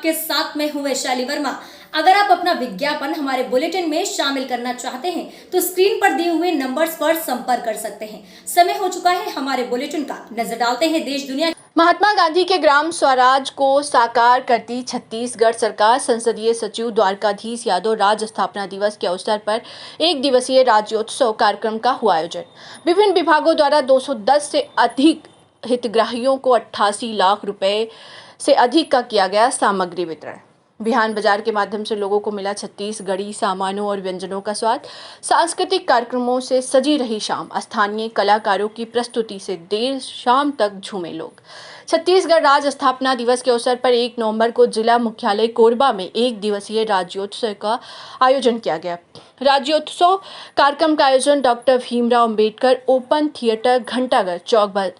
आपके साथ में हूँ वैशाली वर्मा। अगर आप अपना विज्ञापन हमारे बुलेटिन में शामिल करना चाहते हैं तो स्क्रीन पर दिए हुए नंबर्स पर संपर्क कर सकते हैं। समय हो चुका है हमारे बुलेटिन का, नजर डालते हैं देश दुनिया। महात्मा गांधी के ग्राम स्वराज को साकार करती छत्तीसगढ़ सरकार। संसदीय सचिव द्वारकाधीश यादव राज्य स्थापना दिवस के अवसर पर एक दिवसीय राज्योत्सव कार्यक्रम का हुआ आयोजन। विभिन्न विभागों द्वारा 210 से अधिक हितग्राहियों को 88 लाख रुपए से अधिक का किया गया सामग्री वितरण। बिहान बाजार के माध्यम से लोगों को मिला छत्तीसगढ़ी सामानों और व्यंजनों का स्वाद। सांस्कृतिक कार्यक्रमों से सजी रही शाम। स्थानीय कलाकारों की प्रस्तुति से देर शाम तक झूमे लोग। छत्तीसगढ़ राज्य स्थापना दिवस के अवसर पर 1 नवंबर को जिला मुख्यालय कोरबा में एक दिवसीय राज्योत्सव का आयोजन किया गया। राज्योत्सव कार्यक्रम का आयोजन doctor Bhimrao Ambedkar open theatre घंटाघर चौक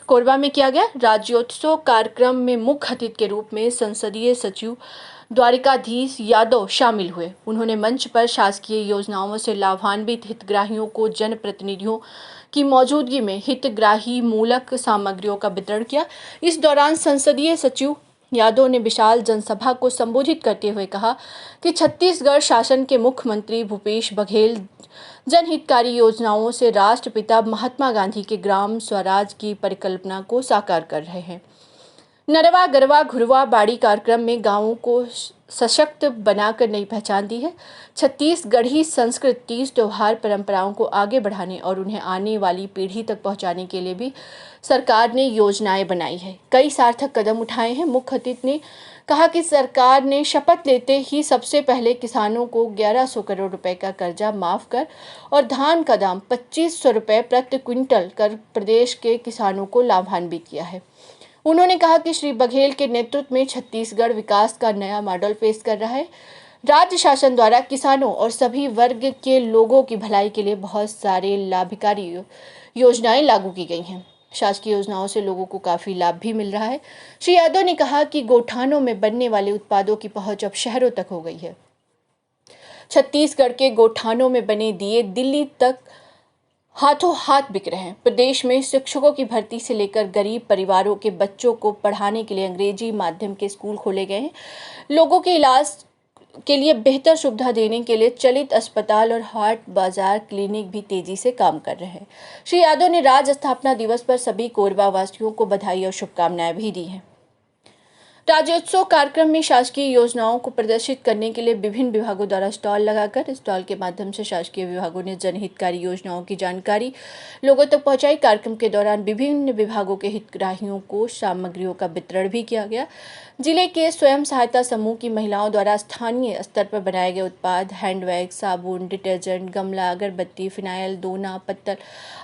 कोरबा में किया गया। राज्योत्सव कार्यक्रम में मुख्य अतिथि के रूप में संसदीय सचिव द्वारकाधीश यादव शामिल हुए। उन्होंने मंच पर शासकीय योजनाओं से लाभान्वित हितग्राहियों को जनप्रतिनिधियों की मौजूदगी में हितग्राही मूलक सामग्रियों का वितरण किया। इस दौरान संसदीय सचिव यादव ने विशाल जनसभा को संबोधित करते हुए कहा कि छत्तीसगढ़ शासन के मुख्यमंत्री भूपेश बघेल जनहितकारी योजनाओं से राष्ट्रपिता महात्मा गांधी के ग्राम स्वराज की परिकल्पना को साकार कर रहे हैं। नरवा गरवा घुरवा बाड़ी कार्यक्रम में गांवों को सशक्त बनाकर नई पहचान दी है। छत्तीसगढ़ी संस्कृति, तीज त्योहार, परंपराओं को आगे बढ़ाने और उन्हें आने वाली पीढ़ी तक पहुंचाने के लिए भी सरकार ने योजनाएं बनाई है, कई सार्थक कदम उठाए हैं। मुख्य अतिथि ने कहा कि सरकार ने शपथ लेते ही सबसे पहले किसानों को 1100 करोड़ रुपए का कर्जा माफ कर और धान का दाम 2500 रुपए प्रति क्विंटल कर प्रदेश के किसानों को लाभान्वित किया है। उन्होंने कहा कि श्री बघेल के नेतृत्व में छत्तीसगढ़ विकास का नया मॉडल पेश कर रहा है। राज्य शासन द्वारा किसानों और सभी वर्ग के लोगों की भलाई के लिए बहुत सारे लाभकारी योजनाएं लागू की गई हैं। शासकीय योजनाओं से लोगों को काफी लाभ भी मिल रहा है। श्री यादव ने कहा कि गोठानों में बनने वाले उत्पादों की पहुंच अब शहरों तक हो गई है। छत्तीसगढ़ के गोठानों में बने दिए दिल्ली तक हाथों हाथ बिक रहे हैं। प्रदेश में शिक्षकों की भर्ती से लेकर गरीब परिवारों के बच्चों को पढ़ाने के लिए अंग्रेजी माध्यम के स्कूल खोले गए हैं। लोगों के इलाज के लिए बेहतर सुविधा देने के लिए चलित अस्पताल और हाट बाजार क्लिनिक भी तेजी से काम कर रहे हैं। श्री यादव ने राज्य स्थापना दिवस पर सभी कोरबा वासियों को बधाई और शुभकामनाएं भी दी हैं। राज्योत्सव कार्यक्रम में शासकीय योजनाओं को प्रदर्शित करने के लिए विभिन्न विभागों द्वारा स्टॉल लगाकर स्टॉल के माध्यम से शासकीय विभागों ने जनहितकारी योजनाओं की जानकारी लोगों तक पहुंचाई। कार्यक्रम के दौरान विभिन्न विभागों के हितग्राहियों को सामग्रियों का वितरण भी किया गया। जिले के स्वयं सहायता समूह की महिलाओं द्वारा स्थानीय स्तर पर बनाए गए उत्पाद हैंडबैग, साबुन, डिटर्जेंट, गमला, अगरबत्ती, फिनाइल, दोना, पत्तल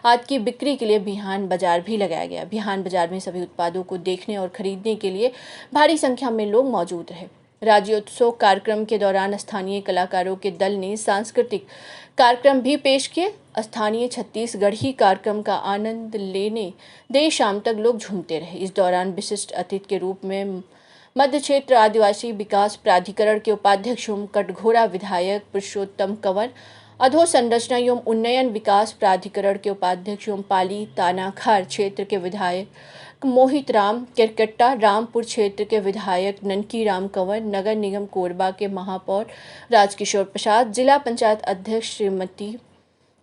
आदि की बिक्री के लिए बिहान बाजार भी लगाया गया। बिहान बाजार में सभी उत्पादों को देखने और खरीदने के लिए भारी संख्या में लोग मौजूद रहे। राज्योत्सव कार्यक्रम के दौरान स्थानीय कलाकारों के दल ने सांस्कृतिक कार्यक्रम भी पेश किए। स्थानीय छत्तीसगढ़ी कार्यक्रम का आनंद लेने देर शाम तक लोग झूमते रहे। इस दौरान विशिष्ट अतिथि के रूप में मध्य क्षेत्र आदिवासी विकास प्राधिकरण के उपाध्यक्ष एवं कटघोरा विधायक पुरुषोत्तम कंवर, अधोसंरचना एवं उन्नयन विकास प्राधिकरण के उपाध्यक्ष एवं पाली तानाखार क्षेत्र के विधायक मोहित राम केरकट्टा, रामपुर क्षेत्र के विधायक ननकी राम कंवर, नगर निगम कोरबा के महापौर राजकिशोर प्रसाद, जिला पंचायत अध्यक्ष श्रीमती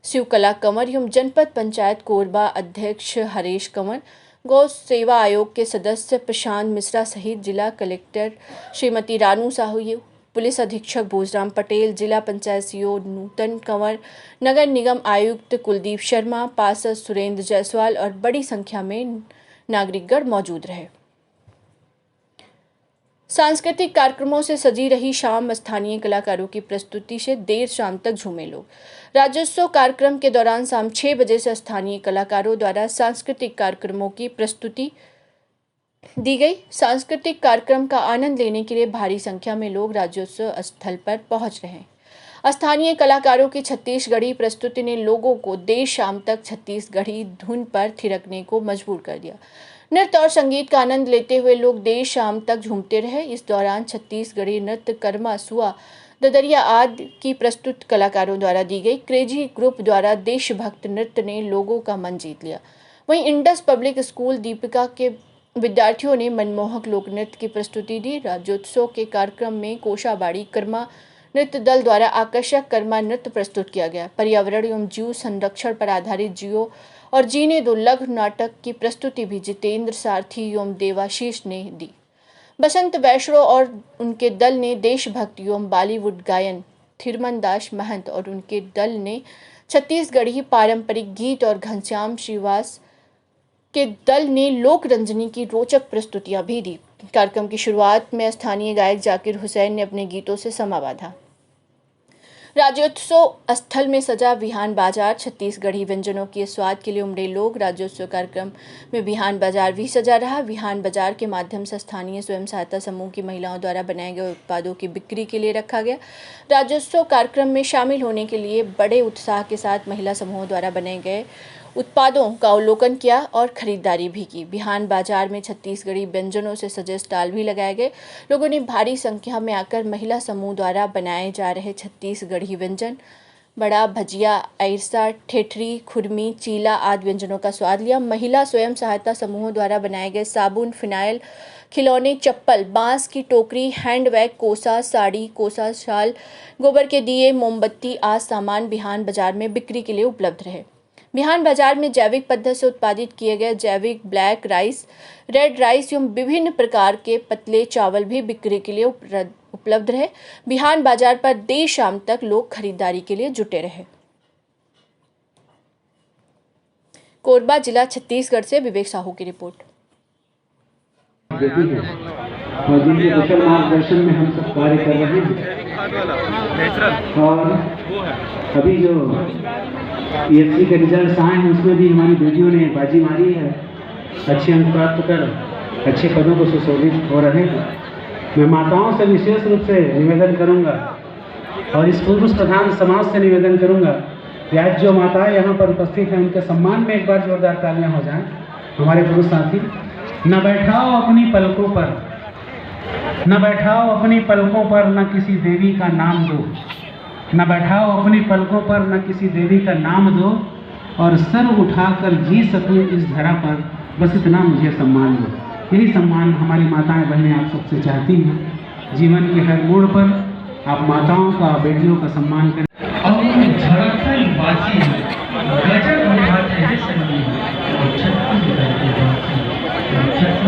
शिवकला कंवर एवं जनपद पंचायत कोरबा अध्यक्ष हरेश कंवर, गौ सेवा आयोग के सदस्य प्रशांत मिश्रा सहित जिला कलेक्टर श्रीमती रानू साहू, पुलिस अधीक्षक भोजराम पटेल, जिला पंचायत सीओ नूतन कंवर, नगर निगम आयुक्त कुलदीप शर्मा, पार्षद सुरेंद्र जायसवाल और बड़ी संख्या में नागरिकगण मौजूद रहे। सांस्कृतिक कार्यक्रमों से सजी रही शाम। स्थानीय कलाकारों की प्रस्तुति से देर शाम तक झूमे लोग। राज्योत्सव कार्यक्रम के दौरान शाम 6 बजे से स्थानीय कलाकारों द्वारा सांस्कृतिक कार्यक्रमों की प्रस्तुति दी गई। सांस्कृतिक कार्यक्रम का आनंद लेने के लिए भारी संख्या में लोग राज्योत्सव स्थल पर पहुंच रहे हैं। स्थानीय कलाकारों की छत्तीसगढ़ी प्रस्तुति ने लोगों को देर शाम तक छत्तीसगढ़ी धुन पर थिरकने को मजबूर कर दिया। नृत्य और संगीत का आनंद लेते हुए लोग देर शाम तक झूमते रहे। इस दौरान छत्तीसगढ़ी नृत्य, कर्मा, सुआ, ददरिया आदि की प्रस्तुत कलाकारों द्वारा दी गई। क्रेजी ग्रुप द्वारा देशभक्त नृत्य ने लोगों का मन जीत लिया। वहीं इंडस पब्लिक स्कूल दीपिका के विद्यार्थियों ने मनमोहक लोक नृत्य की प्रस्तुति दी। राज्योत्सव के कार्यक्रम में कोशाबाड़ी कर्मा नृत्य दल द्वारा आकर्षक कर्मा नृत्य प्रस्तुत किया गया। पर्यावरण एवं जीव संरक्षण पर आधारित जियो और जीने दो लघु नाटक की प्रस्तुति भी जितेंद्र सारथी एवं देवाशीष ने दी। बसंत वैष्णो और उनके दल ने देशभक्ति एवं बॉलीवुड गायन, थिरमन दास महंत और उनके दल ने छत्तीसगढ़ी पारंपरिक गीत और घनश्याम श्रीवास के दल ने लोक रंजनी की रोचक प्रस्तुतियां भी दी। कार्यक्रम की शुरुआत में स्थानीय गायक जाकिर हुसैन ने अपने गीतों से समा बांधा। राज्योत्सव स्थल में सजा बिहान बाजार, छत्तीसगढ़ी व्यंजनों के स्वाद के लिए उमड़े लोग। राज्योत्सव कार्यक्रम में बिहान बाजार भी सजा रहा। बिहान बाजार के माध्यम से स्थानीय स्वयं सहायता समूह की महिलाओं द्वारा बनाए गए उत्पादों की बिक्री के लिए रखा गया। राज्योत्सव कार्यक्रम में शामिल होने के लिए बड़े उत्साह के साथ महिला समूहों द्वारा बनाए गए उत्पादों का अवलोकन किया और खरीदारी भी की। बिहान बाजार में छत्तीसगढ़ी व्यंजनों से सजे स्टॉल भी लगाए गए। लोगों ने भारी संख्या में आकर महिला समूह द्वारा बनाए जा रहे छत्तीसगढ़ी व्यंजन बड़ा, भजिया, ऐरसा, ठेठरी, खुरमी, चीला आदि व्यंजनों का स्वाद लिया। महिला स्वयं सहायता समूहों द्वारा बनाए गए साबुन, फिनाइल, खिलौने, चप्पल, बांस की टोकरी, हैंडबैग, कोसा साड़ी, कोसा शाल, गोबर के दिए, मोमबत्ती आदि सामान बिहान बाजार में बिक्री के लिए उपलब्ध रहे। बिहान बाजार में जैविक पद्धति से उत्पादित किए गए जैविक ब्लैक राइस, रेड राइस एवं विभिन्न प्रकार के पतले चावल भी बिक्री के लिए उपलब्ध रहे। बिहान बाजार पर देर शाम तक लोग खरीदारी के लिए जुटे रहे। कोरबा जिला छत्तीसगढ़ से विवेक साहू की रिपोर्ट। और जिनके कुशल मार्गदर्शन में हम सब कार्य कर रहे हैं। और अभी जो ESC के रिजल्ट आए हैं उसमें भी हमारी बेटियों ने बाजी मारी है, अच्छे अंक प्राप्त कर अच्छे पदों को सुशोभित हो रहे हैं। मैं माताओं से विशेष रूप से निवेदन करूंगा और इस पुरुष प्रधान समाज से निवेदन करूंगा कि आज जो माताएं यहाँ पर उपस्थित हैं उनके सम्मान में एक बार जोरदार तालियां हो जाएं। हमारे पुरुष साथी, न बैठाओ अपनी पलकों पर, न बैठाओ अपनी पलकों पर, न किसी देवी का नाम दो, न बैठाओ अपनी पलकों पर, न किसी देवी का नाम दो, और सर उठाकर जी सकूं इस धरा पर, बस इतना मुझे सम्मान दो। यही सम्मान हमारी माताएं बहनें आप सबसे चाहती हैं। जीवन के हर मोड़ पर आप माताओं का, बेटियों का सम्मान करें। और झड़कन बाजी गजब निभाते हैं संगीत और छत्ती बजाते बाजी और छत्ती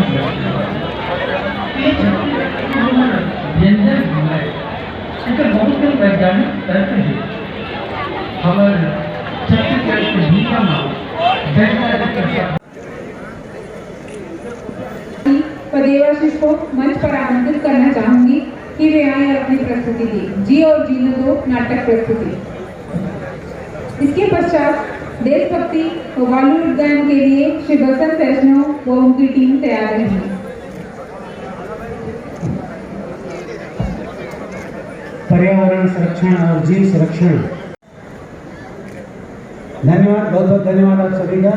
व्यंजन हमारे इसका बहुत ही वैज्ञानिक तर्क है। हमारे छत्तीसगढ़ के भूखा देवाशीष को मंच पर आमंत्रित करना चाहूंगी कि वे आए और अपनी प्रस्तुति दी। जी और जीने दो नाटक प्रस्तुति। इसके पश्चात देशभक्ति और बॉलीवुड गायन के लिए श्री बसंत वैष्णव व उनकी टीम तैयार रहेगी। पर्यावरण संरक्षण और जीव संरक्षण। धन्यवाद, बहुत बहुत धन्यवाद आप सभी का।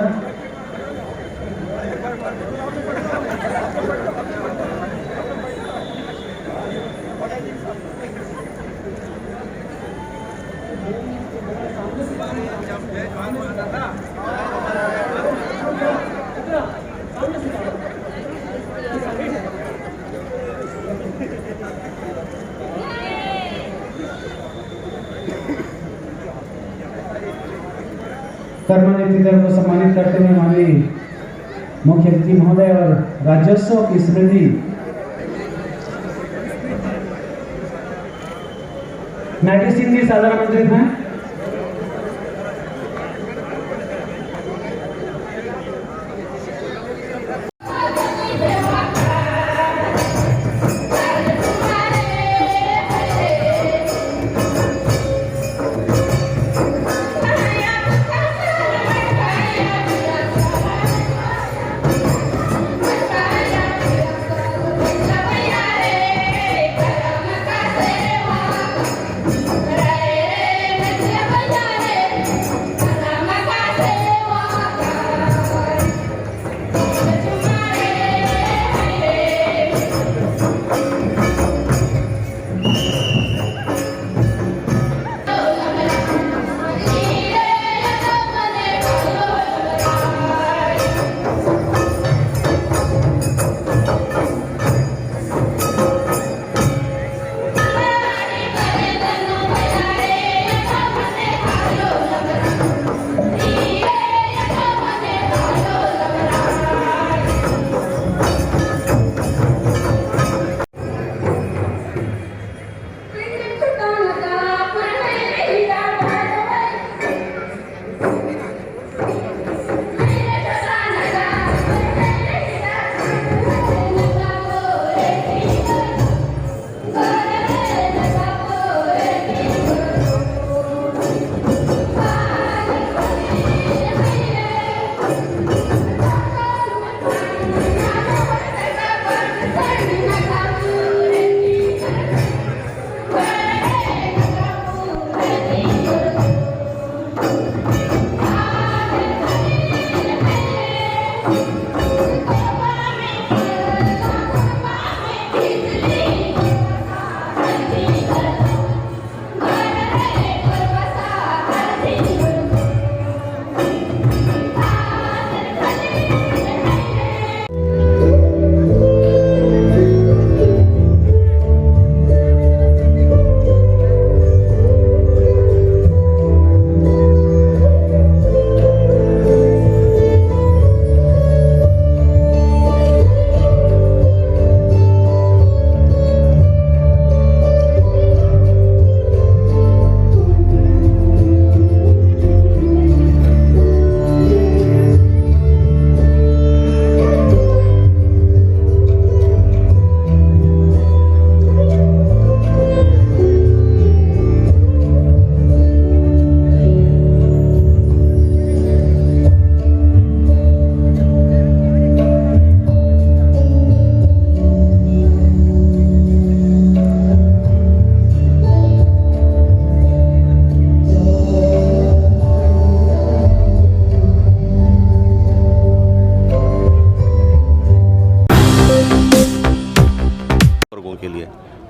कर्मनिधि दल को सम्मानित करते हुए माननीय मुख्य अतिथि महोदय और राज्योत्सव की स्मृति नाटी सिंह जी साधारण आमंत्रित हैं।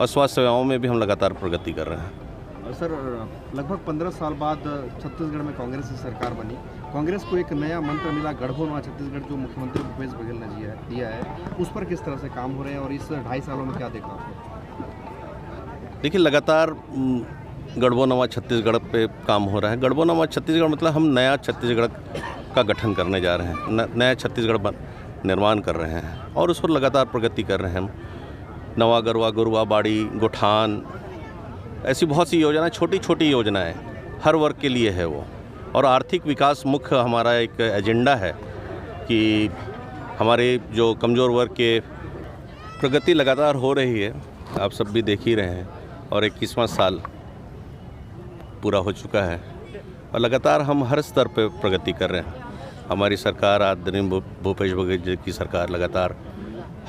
और स्वास्थ्य सेवाओं में भी हम लगातार प्रगति कर रहे हैं। सर, लगभग 15 साल बाद छत्तीसगढ़ में कांग्रेस की सरकार बनी। कांग्रेस को एक नया मंत्र मिला, गढ़बो नवा छत्तीसगढ़, जो मुख्यमंत्री भूपेश बघेल ने दिया है, उस पर किस तरह से काम हो रहे हैं और इस 2.5 सालों में क्या देखा आपने? देखिए, लगातार गढ़बो नवा छत्तीसगढ़ पे काम हो रहा है। गढ़बो नवा छत्तीसगढ़ मतलब हम नया छत्तीसगढ़ का गठन करने जा रहे हैं, नया छत्तीसगढ़ निर्माण कर रहे हैं और उस पर लगातार प्रगति कर रहे हैं हम। नवा गरवा, गुरुआ, बाड़ी, गोठान, ऐसी बहुत सी योजनाएं, छोटी छोटी योजनाएं हर वर्ग के लिए है वो। और आर्थिक विकास मुख्य हमारा एक एजेंडा है कि हमारे जो कमज़ोर वर्ग के प्रगति लगातार हो रही है, आप सब भी देख ही रहे हैं। और 21वां साल पूरा हो चुका है और लगातार हम हर स्तर पर प्रगति कर रहे हैं। हमारी सरकार, आदरणीय भूपेश बघेल जी की सरकार, लगातार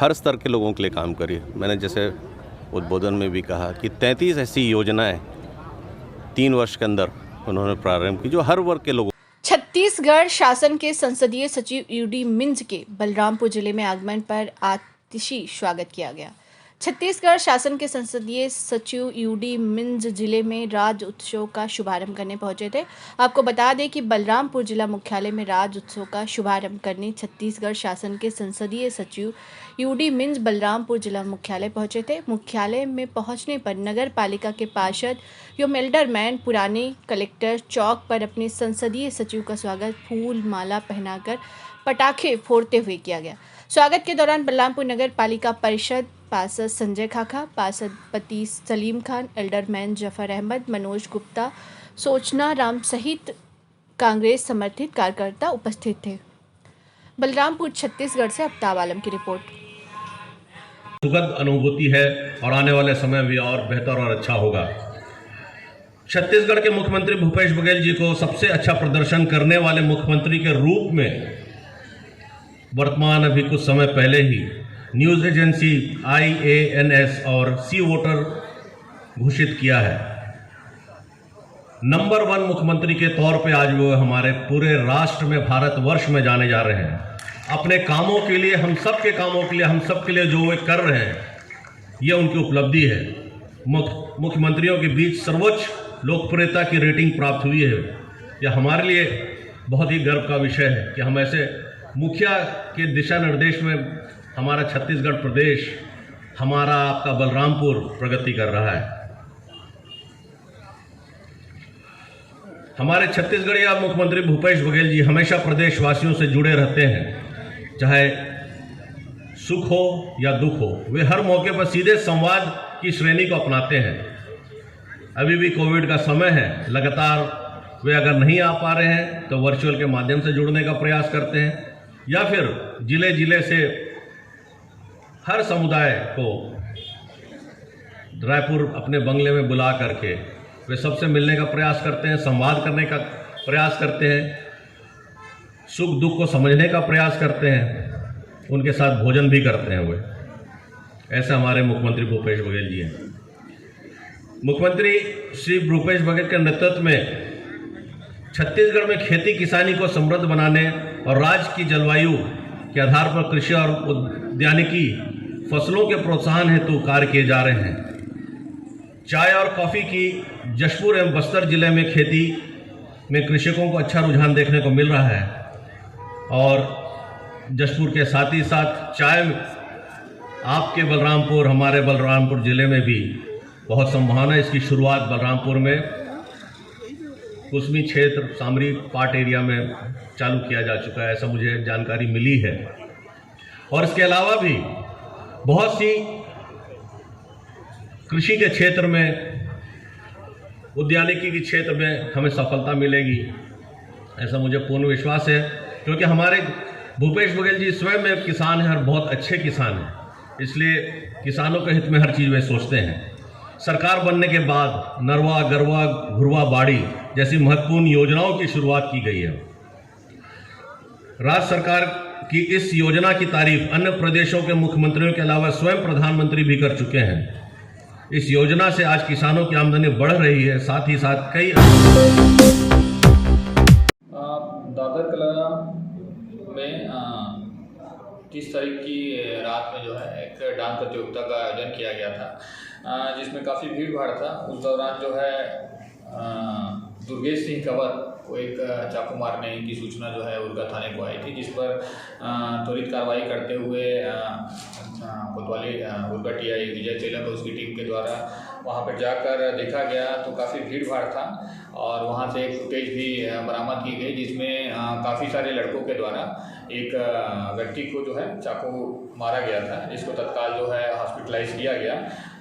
हर स्तर के लोगों के लिए काम करी। मैंने जैसे उद्बोधन में भी कहा कि 33 ऐसी योजनाएं 3 वर्ष के अंदर उन्होंने प्रारंभ की जो हर वर्ग के लोगों। छत्तीसगढ़ शासन के संसदीय सचिव यूडी मिंज के बलरामपुर जिले में आगमन पर आतिशी स्वागत किया गया। छत्तीसगढ़ शासन के संसदीय सचिव यूडी मिंज जिले में राज्य उत्सव का शुभारंभ करने पहुंचे थे। आपको बता दें कि बलरामपुर जिला मुख्यालय में राज्य उत्सव का शुभारंभ करने छत्तीसगढ़ शासन के संसदीय सचिव यूडी मिंज बलरामपुर जिला मुख्यालय पहुंचे थे। मुख्यालय में पहुंचने पर नगर पालिका के पार्षद एवं एल्डरमैन पुराने कलेक्टर चौक पर अपने संसदीय सचिव का स्वागत फूल माला पहनाकर पटाखे फोड़ते हुए किया गया। स्वागत के दौरान बलरामपुर नगर पालिका परिषद पार्षद संजय खाखा, पार्षद पति सलीम खान, एल्डरमैन जफर अहमद, मनोज गुप्ता, सोचना राम सहित कांग्रेस समर्थित कार्यकर्ता उपस्थित थे। बलरामपुर छत्तीसगढ़ से अफ्ताब आलम की रिपोर्ट। सुखद अनुभूति है और आने वाले समय भी और बेहतर और अच्छा होगा। छत्तीसगढ़ के मुख्यमंत्री भूपेश बघेल जी को सबसे अच्छा प्रदर्शन करने वाले मुख्यमंत्री के रूप में वर्तमान अभी कुछ समय पहले ही न्यूज़ एजेंसी IANS और सी वोटर घोषित किया है। नंबर 1 मुख्यमंत्री के तौर पे आज वो हमारे पूरे राष्ट्र में, भारतवर्ष में जाने जा रहे हैं। अपने कामों के लिए, हम सब के कामों के लिए, हम सब के लिए जो वे कर रहे हैं, ये उनकी उपलब्धि है। मुख्यमंत्रियों के बीच सर्वोच्च लोकप्रियता की रेटिंग प्राप्त हुई है। यह हमारे लिए बहुत ही गर्व का विषय है कि हम ऐसे मुखिया के दिशा निर्देश में हमारा छत्तीसगढ़ प्रदेश, हमारा आपका बलरामपुर प्रगति कर रहा है। हमारे छत्तीसगढ़ या मुख्यमंत्री भूपेश बघेल जी हमेशा प्रदेशवासियों से जुड़े रहते हैं, चाहे सुख हो या दुख हो। वे हर मौके पर सीधे संवाद की श्रेणी को अपनाते हैं। अभी भी कोविड का समय है, लगातार वे अगर नहीं आ पा रहे हैं तो वर्चुअल के माध्यम से जुड़ने का प्रयास करते हैं, या फिर जिले जिले से हर समुदाय को रायपुर अपने बंगले में बुला करके वे सबसे मिलने का प्रयास करते हैं, संवाद करने का प्रयास करते हैं, सुख दुख को समझने का प्रयास करते हैं, उनके साथ भोजन भी करते हैं वे। ऐसा हमारे मुख्यमंत्री भूपेश बघेल जी हैं। मुख्यमंत्री श्री भूपेश बघेल के नेतृत्व में छत्तीसगढ़ में खेती किसानी को समृद्ध बनाने और राज्य की जलवायु के आधार पर कृषि और उद्यानिकी फसलों के प्रोत्साहन हेतु कार्य किए जा रहे हैं। चाय और कॉफ़ी की जशपुर एवं बस्तर जिले में खेती में कृषकों को अच्छा रुझान देखने को मिल रहा है और जशपुर के साथ ही साथ चाय आपके बलरामपुर, हमारे बलरामपुर जिले में भी बहुत संभावना। इसकी शुरुआत बलरामपुर में कुसमी क्षेत्र, सामरी पाट एरिया में चालू किया जा चुका है, ऐसा मुझे जानकारी मिली है। और इसके अलावा भी बहुत सी कृषि के क्षेत्र में, उद्यानिकी के क्षेत्र में हमें सफलता मिलेगी, ऐसा मुझे पूर्ण विश्वास है। क्योंकि हमारे भूपेश बघेल जी स्वयं में किसान हैं और बहुत अच्छे किसान हैं, इसलिए किसानों के हित में हर चीज़ वे सोचते हैं। सरकार बनने के बाद नरवा, गरवा, घुरवा, बाड़ी जैसी महत्वपूर्ण योजनाओं की शुरुआत की गई है। राज्य सरकार की इस योजना की तारीफ अन्य प्रदेशों के मुख्यमंत्रियों के अलावा स्वयं प्रधानमंत्री भी कर चुके हैं। इस योजना से आज किसानों की आमदनी बढ़ रही है, साथ ही साथ कई दादर कला में 30 तारीख की रात में जो है एक डांस प्रतियोगिता का आयोजन किया गया था, जिसमें काफ़ी भीड़ भाड़ था। उस दौरान जो है दुर्गेश सिंह कंवर को एक चाकू मारने की सूचना जो है उर्गा थाने को आई थी, जिस पर त्वरित कार्रवाई करते हुए कोतवाली उर्गा टीआई विजय चेलक और उसकी टीम के द्वारा वहां पर जाकर देखा गया तो काफ़ी भीड़ भाड़ था और वहां से एक फुटेज भी बरामद की गई, जिसमें काफ़ी सारे लड़कों के द्वारा एक व्यक्ति को जो है चाकू मारा गया था, जिसको तत्काल जो है हॉस्पिटलाइज किया गया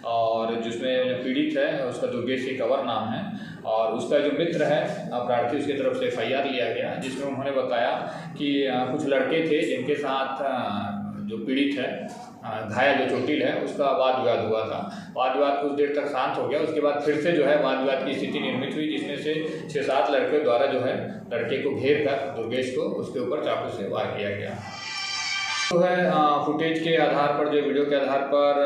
और जिसमें जो पीड़ित है उसका दुर्गेश सिंह कंवर नाम है और उसका जो मित्र है प्रार्थी उसकी तरफ से FIR लिया गया, जिसमें उन्होंने बताया कि कुछ लड़के थे जिनके साथ जो पीड़ित है घायल जो चोटिल है उसका वाद विवाद हुआ था। वाद विवाद कुछ देर तक शांत हो गया, उसके बाद फिर से जो है वाद विवाद की स्थिति निर्मित हुई, जिसमें से 6-7 लड़के द्वारा जो है लड़के को घेर कर दुर्गेश को उसके ऊपर चाकू से वार किया गया। जो है फुटेज के आधार पर, जो वीडियो के आधार पर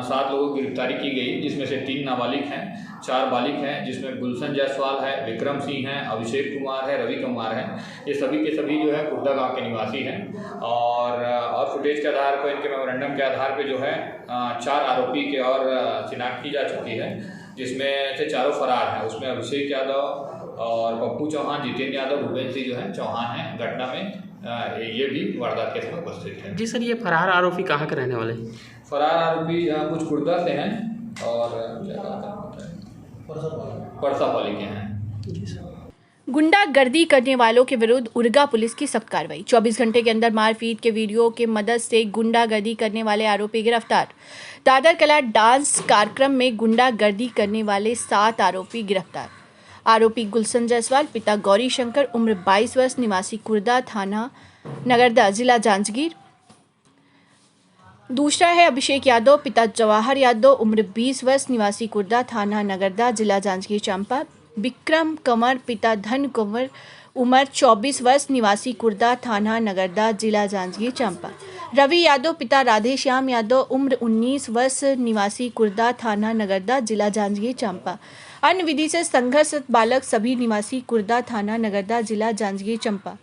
7 लोगों की गिरफ्तारी की गई, जिसमें से 3 नाबालिग हैं, 4 बालिग हैं, जिसमें गुलशन जायसवाल है, विक्रम सिंह है, अभिषेक कुमार है, रवि कुमार है। ये सभी के सभी जो है कुर्दा गांव के निवासी हैं और फुटेज के आधार पर, इनके मेमोरेंडम के आधार पर जो है 4 आरोपी के और शिनाख्त की जा चुकी है, जिसमें से 4 फरार हैं। उसमें अभिषेक यादव और पप्पू चौहान, जितेंद्र यादव, भूपेंद्र सिंह जो है चौहान हैं। घटना में ये भी वारदात के समय उपस्थित है। जी सर, ये फरार आरोपी कहाँ के रहने वाले हैं? फरार आरोपी कुछ कुर्दा से हैं और परसापाली के हैं। गुंडागर्दी करने वालों के विरुद्ध उर्गा पुलिस की सख्त कार्रवाई। 24 घंटे के अंदर मारपीट के वीडियो के मदद से गुंडागर्दी करने वाले आरोपी गिरफ्तार। दादर कला डांस कार्यक्रम में गुंडागर्दी करने वाले 7 आरोपी गिरफ्तार। आरोपी गुलशन जायसवाल, पिता गौरी शंकर, उम्र 22 वर्ष, निवासी कुर्दा, थाना नगरदा, जिला जांजगीर। दूसरा है अभिषेक यादव, पिता जवाहर यादव, उम्र 20 वर्ष, निवासी कुर्दा, थाना नगरदा, जिला जांजगीर चांपा। विक्रम कंवर, पिता धन कंवर, उम्र 24 वर्ष, निवासी कुर्दा, थाना नगरदा, जिला जांजगीर चांपा। रवि यादव, पिता राधेश्याम यादव, उम्र 19 वर्ष, निवासी कुर्दा, थाना नगरदा, जिला जांजगीर चांपा। अन्य विधि से संघर्षरत बालक सभी निवासी कुर्दा, थाना नगरदा, जिला जांजगीर चांपा।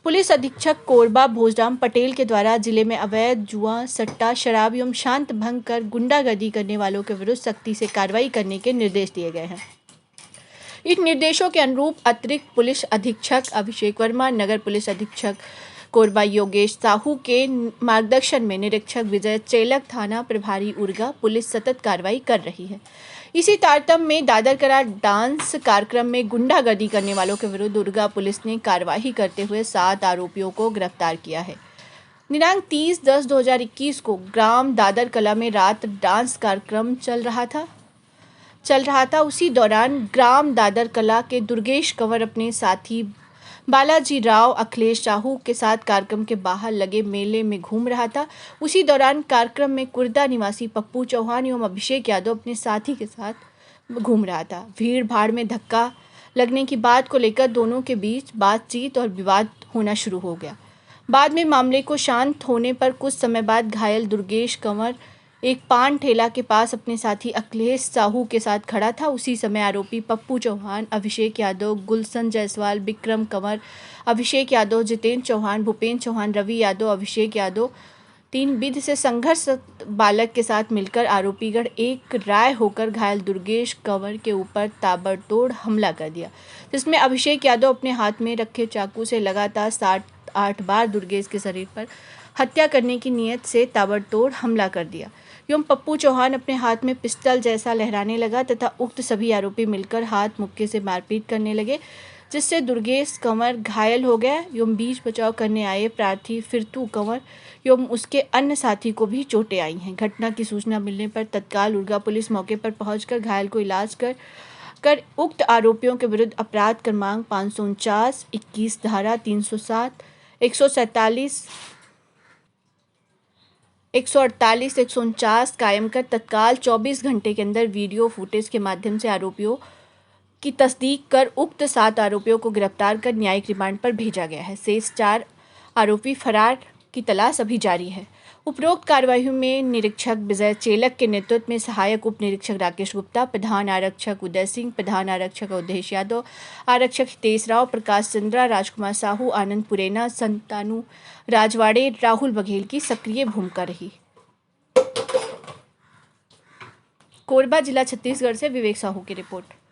पुलिस अधीक्षक कोरबा भोजराम पटेल के द्वारा जिले में अवैध जुआ, सट्टा, शराब एवं शांत भंग कर गुंडागर्दी करने वालों के विरुद्ध सख्ती से कार्रवाई करने के निर्देश दिए गए हैं। इन निर्देशों के अनुरूप अतिरिक्त पुलिस अधीक्षक अभिषेक वर्मा, नगर पुलिस अधीक्षक कोरबा योगेश साहू के मार्गदर्शन में निरीक्षक विजय चेलक, थाना प्रभारी उर्गा पुलिस सतत कार्रवाई कर रही है। इसी तारतम्य में दादर कला डांस कार्यक्रम में गुंडागर्दी करने वालों के विरुद्ध उर्गा पुलिस ने कार्रवाई करते हुए 7 आरोपियों को गिरफ्तार किया है। दिनांक 30/10/2021 को ग्राम दादर कला में रात डांस कार्यक्रम चल रहा था। उसी दौरान ग्राम दादर कला के दुर्गेश कंवर अपने साथी बालाजी राव, अखिलेश साहू के साथ कार्यक्रम के बाहर लगे मेले में घूम रहा था। उसी दौरान कार्यक्रम में कुर्दा निवासी पप्पू चौहान एवं अभिषेक यादव अपने साथी के साथ घूम रहा था। भीड़ भाड़ में धक्का लगने की बात को लेकर दोनों के बीच बातचीत और विवाद होना शुरू हो गया। बाद में मामले को शांत होने पर कुछ समय बाद घायल दुर्गेश कंवर एक पान ठेला के पास अपने साथी अखिलेश साहू के साथ खड़ा था। उसी समय आरोपी पप्पू चौहान, अभिषेक यादव, गुलशन जायसवाल, विक्रम कंवर, अभिषेक यादव, जितेंद्र चौहान, भूपेंद्र चौहान, रवि यादव, अभिषेक यादव 3 विधि से संघर्ष बालक के साथ मिलकर आरोपीगण एक राय होकर घायल दुर्गेश कंवर के ऊपर ताबड़तोड़ हमला कर दिया, जिसमें अभिषेक यादव अपने हाथ में रखे चाकू से लगातार 7-8 बार दुर्गेश के शरीर पर हत्या करने की नीयत से ताबड़तोड़ हमला कर दिया। एवं पप्पू चौहान अपने हाथ में पिस्टल जैसा लहराने लगा तथा उक्त सभी आरोपी मिलकर हाथ मुक्के से मारपीट करने लगे, जिससे दुर्गेश कंवर घायल हो गया एवं बीच बचाव करने आए प्रार्थी फिरतू कंवर एवं उसके अन्य साथी को भी चोटें आई हैं। घटना की सूचना मिलने पर तत्काल उर्गा पुलिस मौके पर पहुंचकर घायल को इलाज कर उक्त आरोपियों के विरुद्ध अपराध क्रमांक 549, 21 धारा 307, 147, 148, 149 कायम कर तत्काल 24 घंटे के अंदर वीडियो फुटेज के माध्यम से आरोपियों की तस्दीक कर उक्त 7 आरोपियों को गिरफ्तार कर न्यायिक रिमांड पर भेजा गया है। शेष 4 आरोपी फरार की तलाश अभी जारी है। उपरोक्त कार्यवाही में निरीक्षक विजय चेलक के नेतृत्व में सहायक उप निरीक्षक राकेश गुप्ता, प्रधान आरक्षक उदय सिंह, प्रधान आरक्षक अवधेश यादव, आरक्षक हितेश राव, प्रकाश चंद्रा, राजकुमार साहू, आनंद पुरेना, संतानु राजवाड़े, राहुल बघेल की सक्रिय भूमिका रही। कोरबा जिला छत्तीसगढ़ से विवेक साहू की रिपोर्ट।